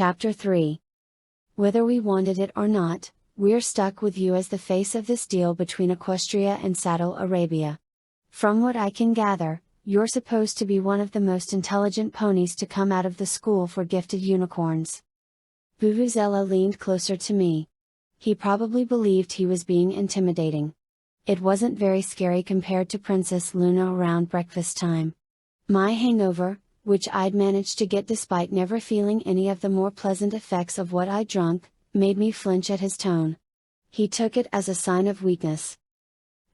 Chapter 3. Whether we wanted it or not, we're stuck with you as the face of this deal between Equestria and Saudi Arabia. From what I can gather, you're supposed to be one of the most intelligent ponies to come out of the school for gifted unicorns. Vuvuzela leaned closer to me. He probably believed he was being intimidating. It wasn't very scary compared to Princess Luna around breakfast time. My hangover, which I'd managed to get despite never feeling any of the more pleasant effects of what I'd drunk, made me flinch at his tone. He took it as a sign of weakness.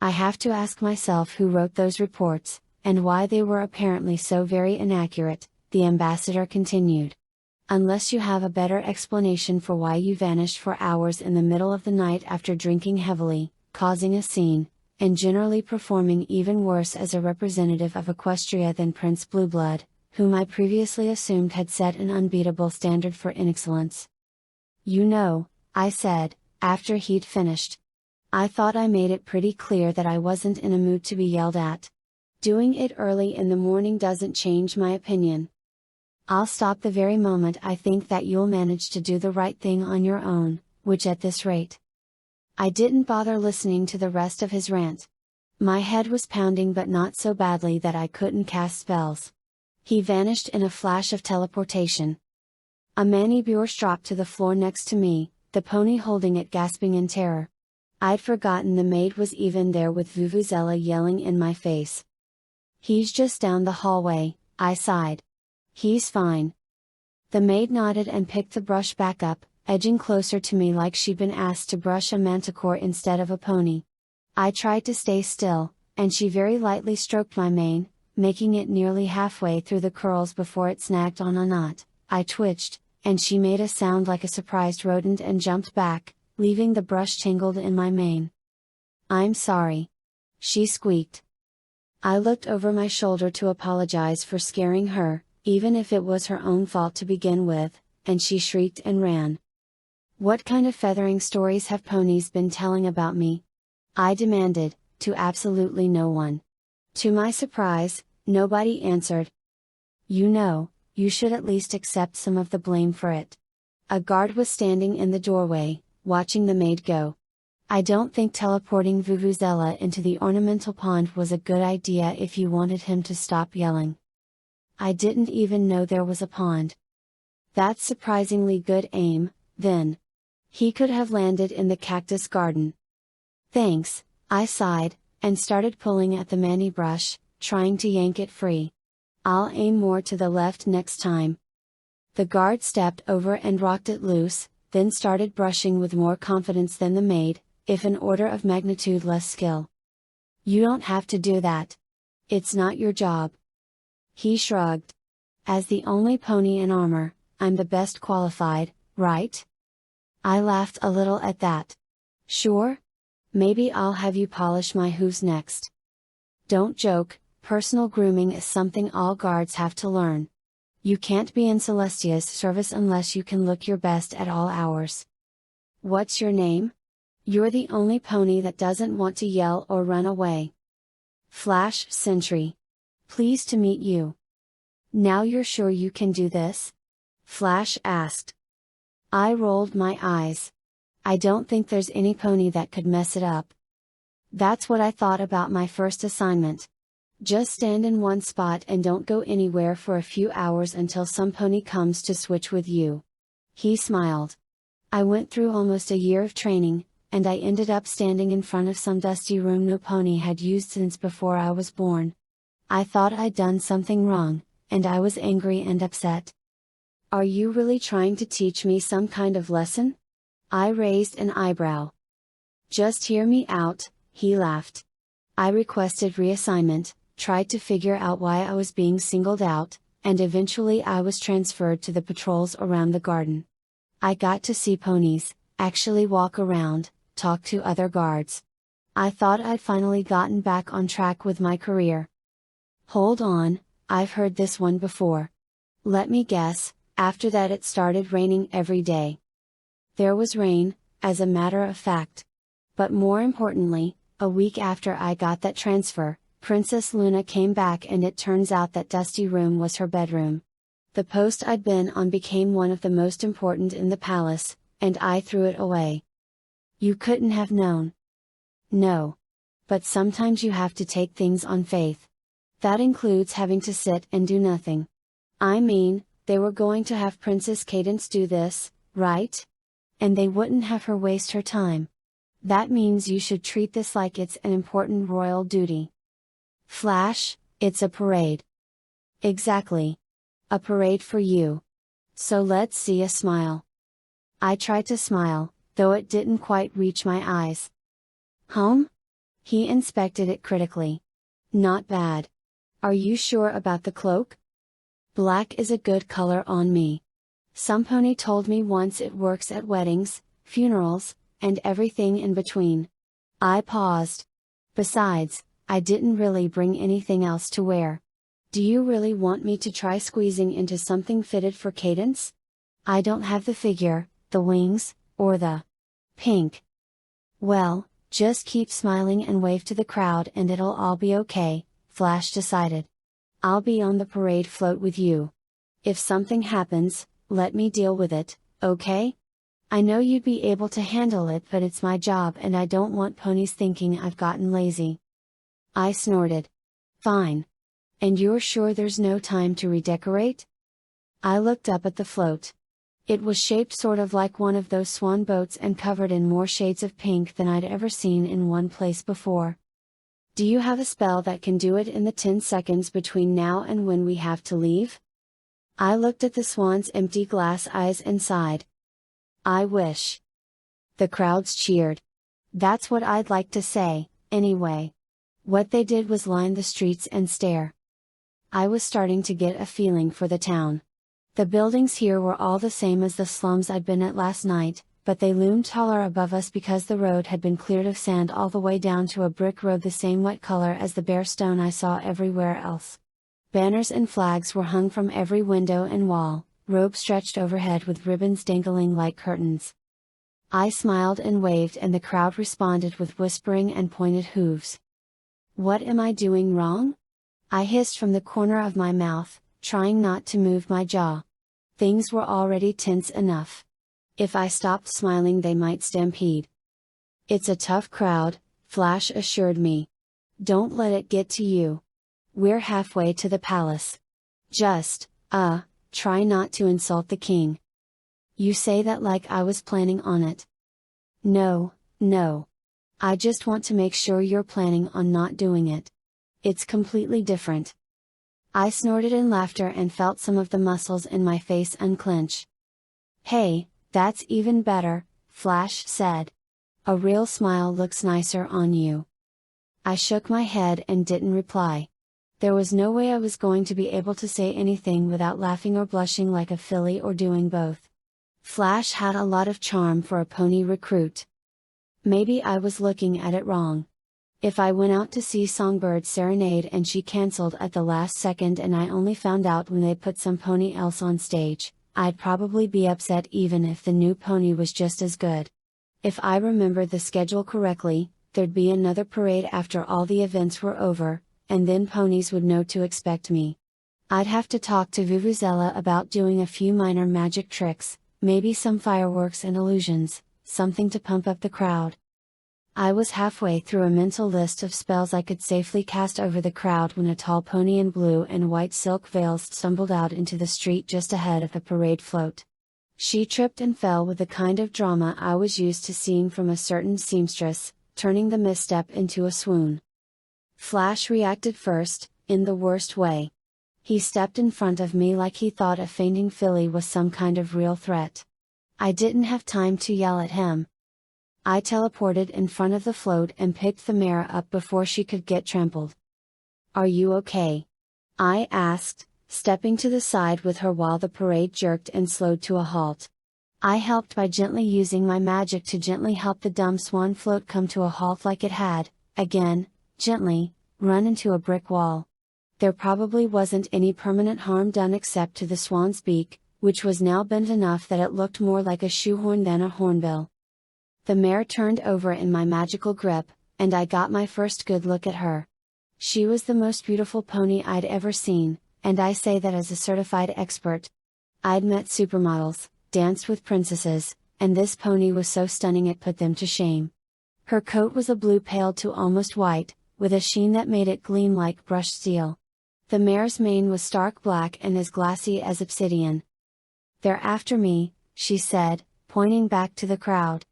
I have to ask myself who wrote those reports, and why they were apparently so very inaccurate, the ambassador continued. Unless you have a better explanation for why you vanished for hours in the middle of the night after drinking heavily, causing a scene, and generally performing even worse as a representative of Equestria than Prince Blueblood, whom I previously assumed had set an unbeatable standard for inexcellence. You know, I said, after he'd finished. I thought I made it pretty clear that I wasn't in a mood to be yelled at. Doing it early in the morning doesn't change my opinion. I'll stop the very moment I think that you'll manage to do the right thing on your own, which at this rate. I didn't bother listening to the rest of his rant. My head was pounding, but not so badly that I couldn't cast spells. He vanished in a flash of teleportation. A mani Björst dropped to the floor next to me, the pony holding it gasping in terror. I'd forgotten the maid was even there with Vuvuzela yelling in my face. He's just down the hallway, I sighed. He's fine. The maid nodded and picked the brush back up, edging closer to me like she'd been asked to brush a manticore instead of a pony. I tried to stay still, and she very lightly stroked my mane, making it nearly halfway through the curls before it snagged on a knot. I twitched, and she made a sound like a surprised rodent and jumped back, leaving the brush tangled in my mane. "I'm sorry," she squeaked. I looked over my shoulder to apologize for scaring her, even if it was her own fault to begin with, and she shrieked and ran. "What kind of feathering stories have ponies been telling about me?" I demanded, to absolutely no one. To my surprise, nobody answered. "You know, you should at least accept some of the blame for it." A guard was standing in the doorway, watching the maid go. "I don't think teleporting Vuvuzela into the ornamental pond was a good idea if you wanted him to stop yelling." I didn't even know there was a pond. That's surprisingly good aim, then. He could have landed in the cactus garden. Thanks, I sighed, and started pulling at the mani brush, trying to yank it free. I'll aim more to the left next time. The guard stepped over and rocked it loose, then started brushing with more confidence than the maid, if an order of magnitude less skill. "You don't have to do that. It's not your job." He shrugged. "As the only pony in armor, I'm the best qualified, right?" I laughed a little at that. "Sure? Maybe I'll have you polish my hooves next." "Don't joke, personal grooming is something all guards have to learn. You can't be in Celestia's service unless you can look your best at all hours." "What's your name? You're the only pony that doesn't want to yell or run away." "Flash Sentry. Pleased to meet you." "Now you're sure you can do this?" Flash asked. I rolled my eyes. I don't think there's any pony that could mess it up. That's what I thought about my first assignment. Just stand in one spot and don't go anywhere for a few hours until some pony comes to switch with you. He smiled. I went through almost a year of training, and I ended up standing in front of some dusty room no pony had used since before I was born. I thought I'd done something wrong, and I was angry and upset. "Are you really trying to teach me some kind of lesson?" I raised an eyebrow. "Just hear me out," he laughed. I requested reassignment, tried to figure out why I was being singled out, and eventually I was transferred to the patrols around the garden. I got to see ponies, actually walk around, talk to other guards. I thought I'd finally gotten back on track with my career. Hold on, I've heard this one before. Let me guess, after that it started raining every day. There was rain, as a matter of fact. But more importantly, a week after I got that transfer, Princess Luna came back and it turns out that dusty room was her bedroom. The post I'd been on became one of the most important in the palace, and I threw it away. You couldn't have known. No. But sometimes you have to take things on faith. That includes having to sit and do nothing. I mean, they were going to have Princess Cadance do this, right? And they wouldn't have her waste her time. That means you should treat this like it's an important royal duty. Flash, it's a parade. Exactly. A parade for you. So let's see a smile. I tried to smile, though it didn't quite reach my eyes. Home? He inspected it critically. Not bad. Are you sure about the cloak? Black is a good color on me. Some pony told me once it works at weddings, funerals, and everything in between. I paused. Besides, I didn't really bring anything else to wear. Do you really want me to try squeezing into something fitted for Cadance? I don't have the figure, the wings, or the pink. Well, just keep smiling and wave to the crowd and it'll all be okay, Flash decided. I'll be on the parade float with you. If something happens, let me deal with it, okay? I know you'd be able to handle it, but it's my job and I don't want ponies thinking I've gotten lazy. I snorted. Fine. And you're sure there's no time to redecorate? I looked up at the float. It was shaped sort of like one of those swan boats and covered in more shades of pink than I'd ever seen in one place before. Do you have a spell that can do it in the 10 seconds between now and when we have to leave? I looked at the swan's empty glass eyes and sighed. I wish. The crowds cheered. That's what I'd like to say, anyway. What they did was line the streets and stare. I was starting to get a feeling for the town. The buildings here were all the same as the slums I'd been at last night, but they loomed taller above us because the road had been cleared of sand all the way down to a brick road the same wet color as the bare stone I saw everywhere else. Banners and flags were hung from every window and wall, robes stretched overhead with ribbons dangling like curtains. I smiled and waved and the crowd responded with whispering and pointed hooves. What am I doing wrong? I hissed from the corner of my mouth, trying not to move my jaw. Things were already tense enough. If I stopped smiling they might stampede. It's a tough crowd, Flash assured me. Don't let it get to you. We're halfway to the palace. Just, try not to insult the king. You say that like I was planning on it. No. I just want to make sure you're planning on not doing it. It's completely different. I snorted in laughter and felt some of the muscles in my face unclench. Hey, that's even better, Flash said. A real smile looks nicer on you. I shook my head and didn't reply. There was no way I was going to be able to say anything without laughing or blushing like a filly or doing both. Flash had a lot of charm for a pony recruit. Maybe I was looking at it wrong. If I went out to see Songbird Serenade and she cancelled at the last second and I only found out when they put some pony else on stage, I'd probably be upset even if the new pony was just as good. If I remembered the schedule correctly, there'd be another parade after all the events were over, and then ponies would know to expect me. I'd have to talk to Vuvuzela about doing a few minor magic tricks, maybe some fireworks and illusions, something to pump up the crowd. I was halfway through a mental list of spells I could safely cast over the crowd when a tall pony in blue and white silk veils stumbled out into the street just ahead of the parade float. She tripped and fell with the kind of drama I was used to seeing from a certain seamstress, turning the misstep into a swoon. Flash reacted first, in the worst way. He stepped in front of me like he thought a fainting filly was some kind of real threat. I didn't have time to yell at him. I teleported in front of the float and picked the mare up before she could get trampled. Are you okay? I asked, stepping to the side with her while the parade jerked and slowed to a halt. I helped by gently using my magic to gently help the dumb swan float come to a halt like it had, again, gently, run into a brick wall. There probably wasn't any permanent harm done except to the swan's beak, which was now bent enough that it looked more like a shoehorn than a hornbill. The mare turned over in my magical grip, and I got my first good look at her. She was the most beautiful pony I'd ever seen, and I say that as a certified expert. I'd met supermodels, danced with princesses, and this pony was so stunning it put them to shame. Her coat was a blue pale to almost white, with a sheen that made it gleam like brushed steel. The mare's mane was stark black and as glassy as obsidian. "They're after me," she said, pointing back to the crowd.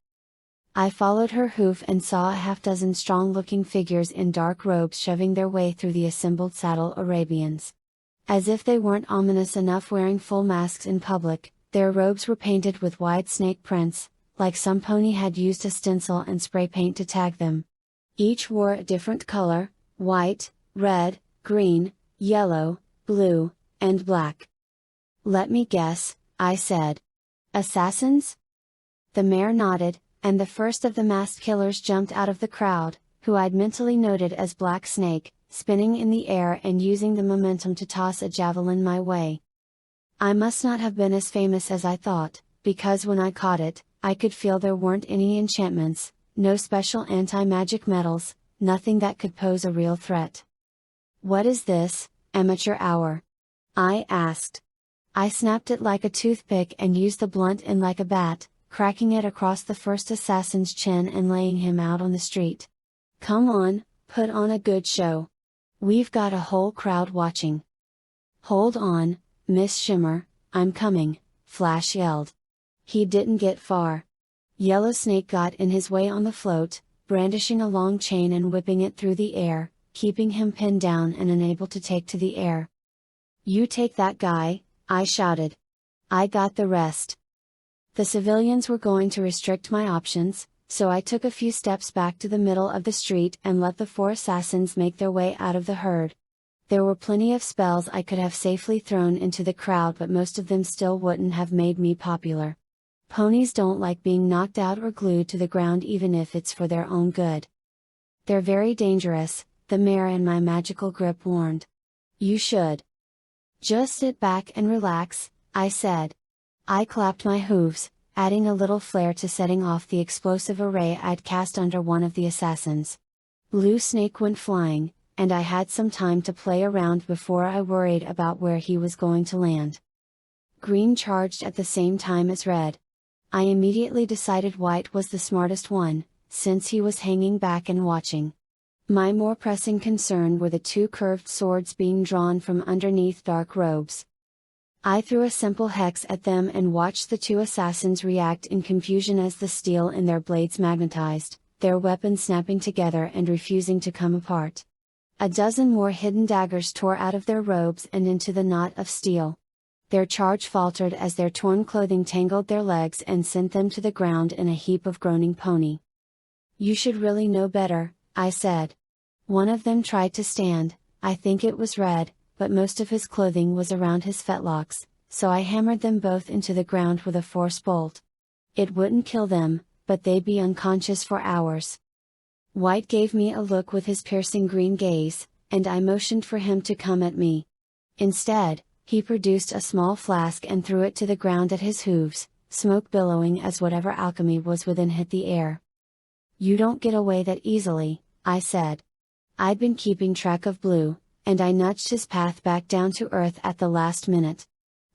I followed her hoof and saw a half-dozen strong-looking figures in dark robes shoving their way through the assembled saddle Arabians. As if they weren't ominous enough wearing full masks in public, their robes were painted with wide snake prints, like some pony had used a stencil and spray paint to tag them. Each wore a different color: white, red, green, yellow, blue, and black. "Let me guess," I said. "Assassins?" The mare nodded, and the first of the masked killers jumped out of the crowd, who I'd mentally noted as Black Snake, spinning in the air and using the momentum to toss a javelin my way. I must not have been as famous as I thought, because when I caught it, I could feel there weren't any enchantments, no special anti-magic metals, nothing that could pose a real threat. "What is this, amateur hour?" I asked. I snapped it like a toothpick and used the blunt end like a bat, cracking it across the first assassin's chin and laying him out on the street. "Come on, put on a good show. We've got a whole crowd watching." "Hold on, Miss Shimmer, I'm coming," Flash yelled. He didn't get far. Yellow Snake got in his way on the float, brandishing a long chain and whipping it through the air, keeping him pinned down and unable to take to the air. "You take that guy," I shouted. "I got the rest." The civilians were going to restrict my options, so I took a few steps back to the middle of the street and let the four assassins make their way out of the herd. There were plenty of spells I could have safely thrown into the crowd, but most of them still wouldn't have made me popular. Ponies don't like being knocked out or glued to the ground even if it's for their own good. "They're very dangerous," the mare in my magical grip warned. "You should just sit back and relax," I said. I clapped my hooves, adding a little flair to setting off the explosive array I'd cast under one of the assassins. Blue Snake went flying, and I had some time to play around before I worried about where he was going to land. Green charged at the same time as Red. I immediately decided White was the smartest one, since he was hanging back and watching. My more pressing concern were the two curved swords being drawn from underneath dark robes. I threw a simple hex at them and watched the two assassins react in confusion as the steel in their blades magnetized, their weapons snapping together and refusing to come apart. A dozen more hidden daggers tore out of their robes and into the knot of steel. Their charge faltered as their torn clothing tangled their legs and sent them to the ground in a heap of groaning pony. "You should really know better," I said. One of them tried to stand, I think it was Red, but most of his clothing was around his fetlocks, so I hammered them both into the ground with a force bolt. It wouldn't kill them, but they'd be unconscious for hours. White gave me a look with his piercing green gaze, and I motioned for him to come at me. Instead, he produced a small flask and threw it to the ground at his hooves, smoke billowing as whatever alchemy was within hit the air. "You don't get away that easily," I said. I'd been keeping track of Blue, and I nudged his path back down to earth at the last minute.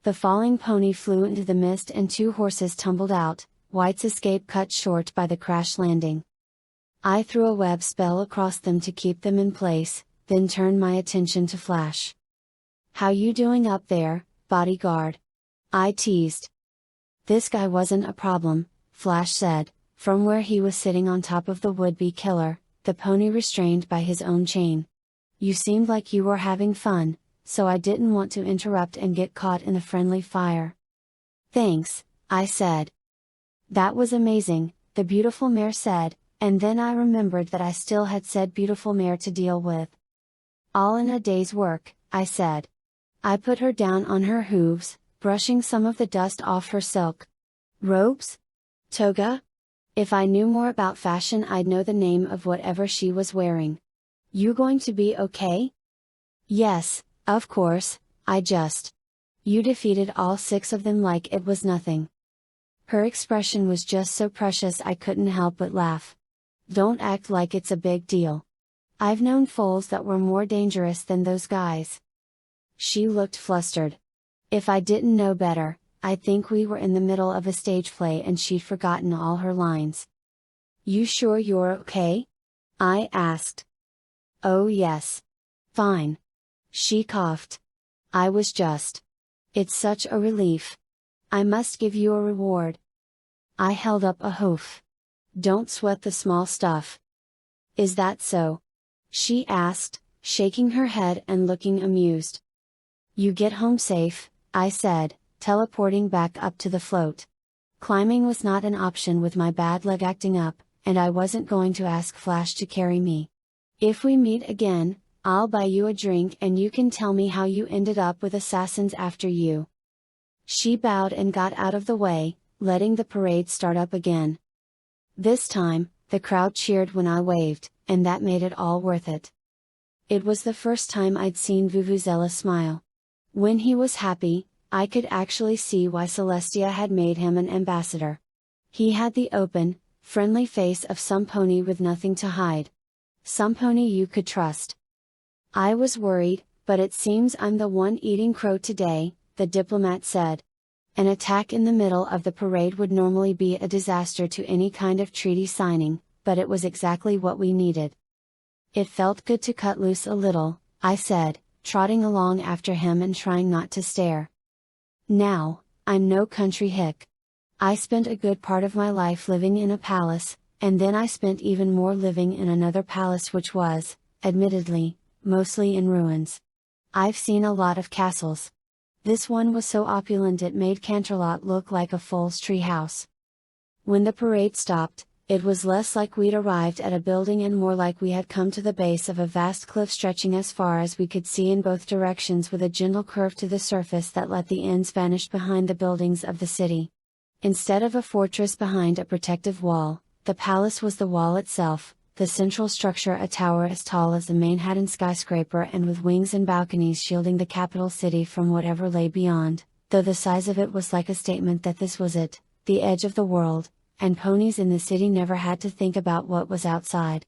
The falling pony flew into the mist and two horses tumbled out, White's escape cut short by the crash landing. I threw a web spell across them to keep them in place, then turned my attention to Flash. "How you doing up there, bodyguard?" I teased. "This guy wasn't a problem," Flash said, from where he was sitting on top of the would-be killer, the pony restrained by his own chain. "You seemed like you were having fun, so I didn't want to interrupt and get caught in the friendly fire." "Thanks," I said. "That was amazing," the beautiful mare said, and then I remembered that I still had said beautiful mare to deal with. "All in a day's work," I said. I put her down on her hooves, brushing some of the dust off her silk robes? Toga? If I knew more about fashion, I'd know the name of whatever she was wearing. "You going to be okay?" "Yes, of course, you defeated all 6 of them like it was nothing." Her expression was just so precious I couldn't help but laugh. "Don't act like it's a big deal. I've known foals that were more dangerous than those guys." She looked flustered. If I didn't know better, I'd think we were in the middle of a stage play and she'd forgotten all her lines. "You sure you're okay?" I asked. "Oh yes. Fine." She coughed. I was just. "It's such a relief. I must give you a reward." I held up a hoof. "Don't sweat the small stuff." "Is that so?" she asked, shaking her head and looking amused. "You get home safe," I said, teleporting back up to the float. Climbing was not an option with my bad leg acting up, and I wasn't going to ask Flash to carry me. "If we meet again, I'll buy you a drink and you can tell me how you ended up with assassins after you." She bowed and got out of the way, letting the parade start up again. This time, the crowd cheered when I waved, and that made it all worth it. It was the first time I'd seen Vuvuzela smile. When he was happy, I could actually see why Celestia had made him an ambassador. He had the open, friendly face of some pony with nothing to hide. Some pony you could trust. "I was worried, but it seems I'm the one eating crow today," the diplomat said. An attack in the middle of the parade would normally be a disaster to any kind of treaty signing, but it was exactly what we needed. "It felt good to cut loose a little," I said, trotting along after him and trying not to stare. Now, I'm no country hick. I spent a good part of my life living in a palace, and then I spent even more living in another palace which was, admittedly, mostly in ruins. I've seen a lot of castles. This one was so opulent it made Canterlot look like a fool's tree house. When the parade stopped, it was less like we'd arrived at a building and more like we had come to the base of a vast cliff stretching as far as we could see in both directions with a gentle curve to the surface that let the ends vanish behind the buildings of the city. Instead of a fortress behind a protective wall, the palace was the wall itself, the central structure a tower as tall as the Manhattan skyscraper and with wings and balconies shielding the capital city from whatever lay beyond, though the size of it was like a statement that this was it, the edge of the world, and ponies in the city never had to think about what was outside.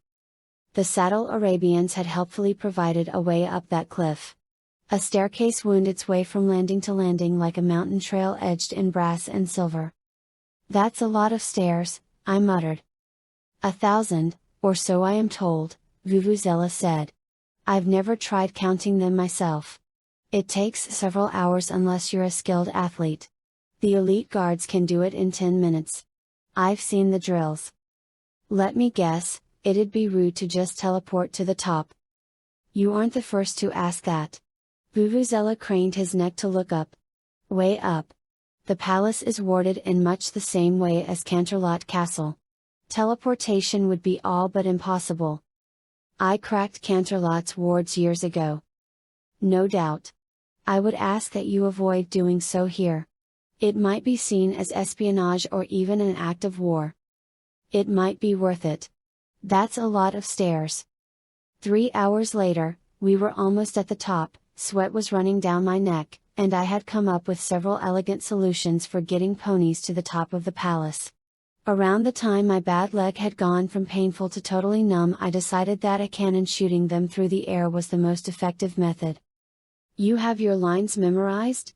The saddle Arabians had helpfully provided a way up that cliff. A staircase wound its way from landing to landing like a mountain trail edged in brass and silver. "That's a lot of stairs," I muttered. 1,000, or so I am told, Vuvuzela said. "I've never tried counting them myself. It takes several hours unless you're a skilled athlete. The elite guards can do it in 10 minutes. I've seen the drills. Let me guess, it'd be rude to just teleport to the top." "You aren't the first to ask that." Vuvuzela craned his neck to look up. "Way up. The palace is warded in much the same way as Canterlot Castle. Teleportation would be all but impossible. I cracked Canterlot's wards years ago." "No doubt. I would ask that you avoid doing so here. It might be seen as espionage or even an act of war." "It might be worth it. That's a lot of stairs." 3 hours later, we were almost at the top, sweat was running down my neck, and I had come up with several elegant solutions for getting ponies to the top of the palace. Around the time my bad leg had gone from painful to totally numb, I decided that a cannon shooting them through the air was the most effective method. "You have your lines memorized?"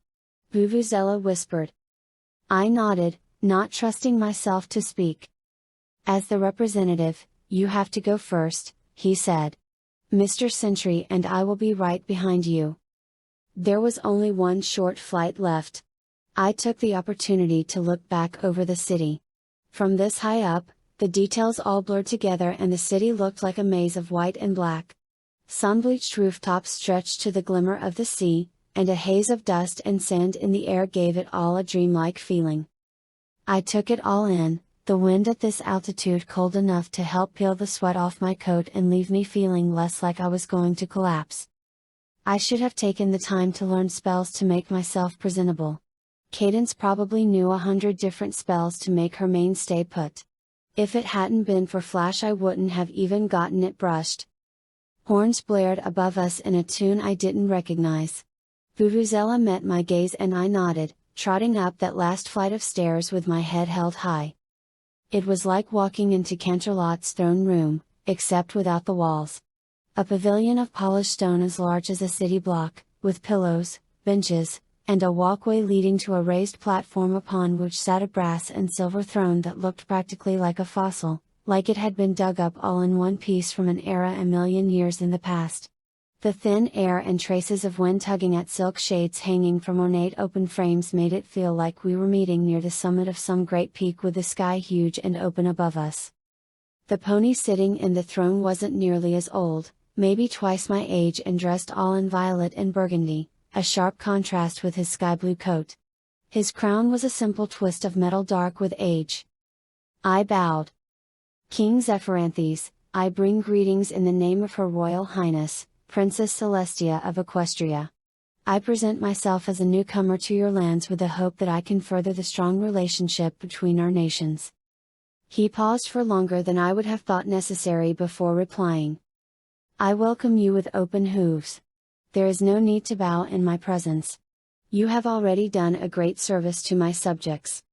Vuvuzela whispered. I nodded, not trusting myself to speak. "As the representative, you have to go first," he said. "Mr. Sentry and I will be right behind you." There was only one short flight left. I took the opportunity to look back over the city. From this high up, the details all blurred together and the city looked like a maze of white and black. Sun-bleached rooftops stretched to the glimmer of the sea, and a haze of dust and sand in the air gave it all a dreamlike feeling. I took it all in, the wind at this altitude cold enough to help peel the sweat off my coat and leave me feeling less like I was going to collapse. I should have taken the time to learn spells to make myself presentable. Cadence probably knew 100 different spells to make her mane stay put. If it hadn't been for Flash I wouldn't have even gotten it brushed. Horns blared above us in a tune I didn't recognize. Vuvuzela met my gaze and I nodded, trotting up that last flight of stairs with my head held high. It was like walking into Canterlot's throne room, except without the walls. A pavilion of polished stone as large as a city block, with pillows, benches, and a walkway leading to a raised platform upon which sat a brass and silver throne that looked practically like a fossil, like it had been dug up all in one piece from an era a million years in the past. The thin air and traces of wind tugging at silk shades hanging from ornate open frames made it feel like we were meeting near the summit of some great peak with the sky huge and open above us. The pony sitting in the throne wasn't nearly as old, maybe twice my age, and dressed all in violet and burgundy, a sharp contrast with his sky blue coat. His crown was a simple twist of metal dark with age. I bowed. King Zephyranthes, I bring greetings in the name of Her Royal Highness, Princess Celestia of Equestria. I present myself as a newcomer to your lands with the hope that I can further the strong relationship between our nations. He paused for longer than I would have thought necessary before replying. I welcome you with open hooves. There is no need to bow in my presence. You have already done a great service to my subjects.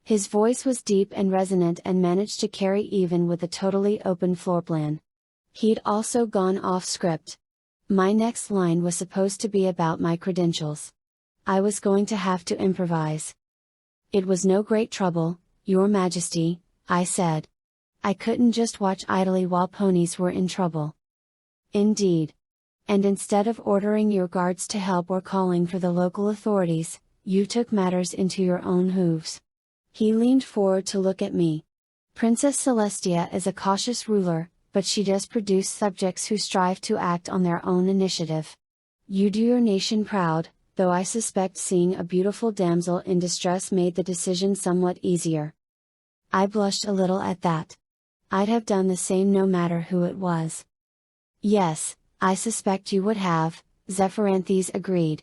His voice was deep and resonant and managed to carry even with a totally open floorplan. He'd also gone off script. My next line was supposed to be about my credentials. I was going to have to improvise. It was no great trouble, Your Majesty, I said. I couldn't just watch idly while ponies were in trouble. Indeed. And instead of ordering your guards to help or calling for the local authorities, you took matters into your own hooves. He leaned forward to look at me. Princess Celestia is a cautious ruler, but she does produce subjects who strive to act on their own initiative. You do your nation proud, though I suspect seeing a beautiful damsel in distress made the decision somewhat easier. I blushed a little at that. I'd have done the same no matter who it was. Yes, I suspect you would have, Zephyranthes agreed.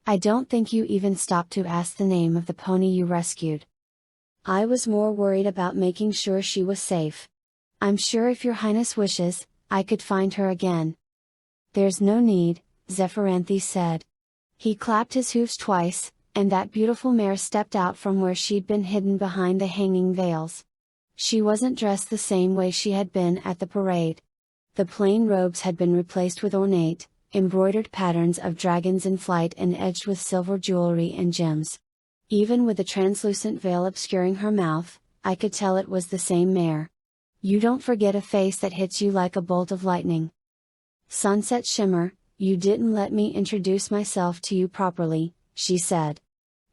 I don't think you even stopped to ask the name of the pony you rescued. I was more worried about making sure she was safe. I'm sure if your highness wishes, I could find her again. There's no need, Zephyranthes said. He clapped his hooves twice, and that beautiful mare stepped out from where she'd been hidden behind the hanging veils. She wasn't dressed the same way she had been at the parade. The plain robes had been replaced with ornate, embroidered patterns of dragons in flight and edged with silver jewelry and gems. Even with the translucent veil obscuring her mouth, I could tell it was the same mare. You don't forget a face that hits you like a bolt of lightning. Sunset Shimmer, you didn't let me introduce myself to you properly, she said.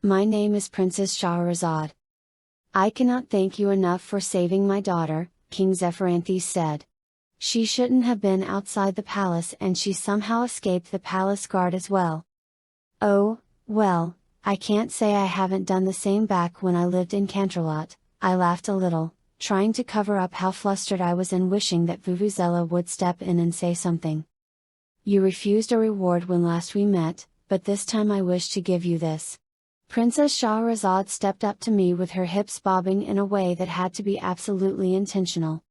My name is Princess Shahrazad. I cannot thank you enough for saving my daughter, King Zephyranthes said. She shouldn't have been outside the palace and she somehow escaped the palace guard as well. Oh, well, I can't say I haven't done the same back when I lived in Canterlot, I laughed a little, trying to cover up how flustered I was and wishing that Vuvuzela would step in and say something. You refused a reward when last we met, but this time I wish to give you this. Princess Shahrazad stepped up to me with her hips bobbing in a way that had to be absolutely intentional.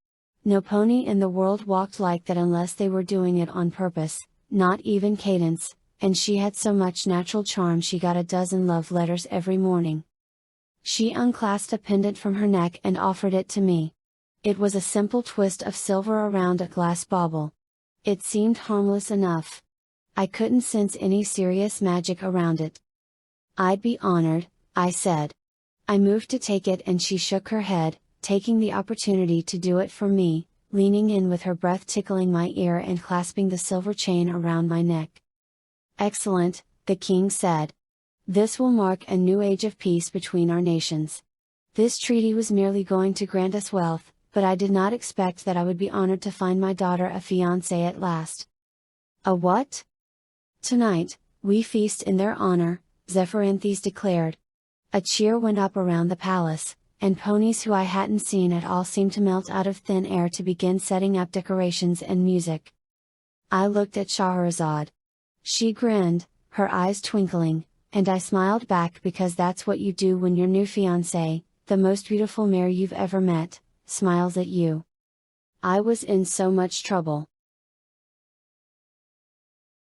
No pony in the world walked like that unless they were doing it on purpose, not even cadence, and she had so much natural charm she got a dozen love letters every morning. She unclasped a pendant from her neck and offered it to me. It was a simple twist of silver around a glass bauble. It seemed harmless enough. I couldn't sense any serious magic around it. I'd be honored, I said. I moved to take it and she shook her head, taking the opportunity to do it for me, leaning in with her breath tickling my ear and clasping the silver chain around my neck. Excellent, the king said. This will mark a new age of peace between our nations. This treaty was merely going to grant us wealth, but I did not expect that I would be honored to find my daughter a fiancé at last. A what? Tonight, we feast in their honor, Zephyranthes declared. A cheer went up around the palace, and ponies who I hadn't seen at all seemed to melt out of thin air to begin setting up decorations and music. I looked at Shahrazad. She grinned, her eyes twinkling, and I smiled back because that's what you do when your new fiancé, the most beautiful mare you've ever met, smiles at you. I was in so much trouble.